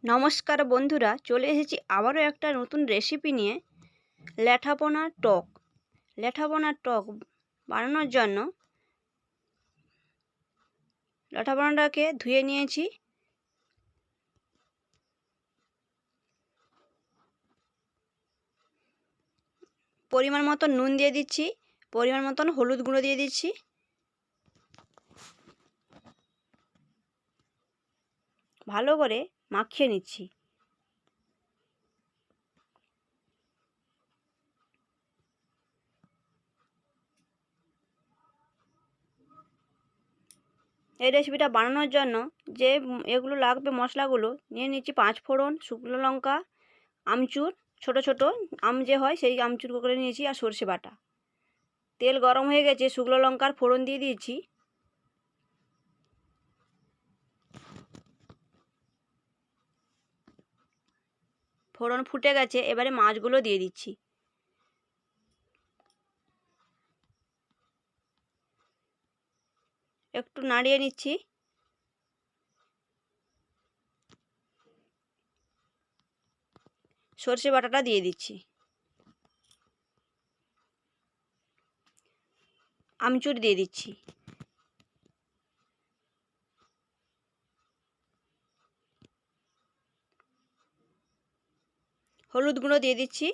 নমস্কার বন্ধুরা, চলে এসেছি আবারও একটা নতুন রেসিপি নিয়ে। ল্যাঠাপোনা টক। ল্যাঠাপোনার টক বানানোর জন্য ল্যাঠাপোনাটাকে ধুয়ে নিয়েছি। পরিমাণ মতন নুন দিয়ে দিচ্ছি, পরিমাণ মতন হলুদ গুঁড়ো দিয়ে দিচ্ছি। ভালো করে মাখিয়ে নিচ্ছি। এই রেসিপিটা বানানোর জন্য যে এগুলো লাগবে, মশলাগুলো নিয়ে নিচ্ছি। 5 ফোড়ন, শুকনো লঙ্কা, আমচুর, ছোট ছোট আম যে হয় সেই আমচুর করে নিয়েছি, আর সর্ষে বাটা। তেল গরম হয়ে গেছে, শুকনো লঙ্কার ফোড়ন দিয়ে দিয়েছি। ফোড়ন ফুটে গেছে, এবারে মাছগুলো দিয়ে দিচ্ছি। একটু নাড়িয়ে নিচ্ছি। সর্ষে বাটাটা দিয়ে দিচ্ছি। আমচুর দিয়ে দিচ্ছি। হলুদ গুঁড়ো দিয়ে দিচ্ছি।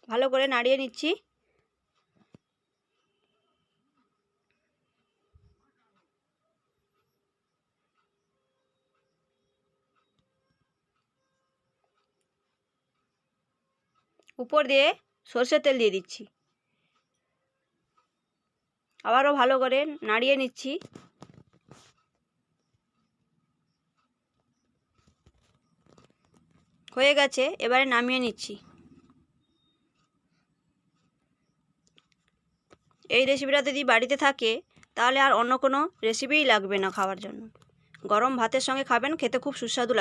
ভালো করে নাড়িয়ে নিচ্ছি। উপর দিয়ে সর্ষের তেল দিয়ে দিচ্ছি। আবারও ভালো করে নাড়িয়ে নিচ্ছি। হয়ে গেছে, এবারে নামিয়ে নিচ্ছি। এই রেসিপিটা যদি বাড়িতে থাকে তাহলে আর অন্য কোনো রেসিপিই লাগবে না খাওয়ার জন্য। গরম ভাতের সঙ্গে খাবেন, খেতে খুব সুস্বাদু লাগবে।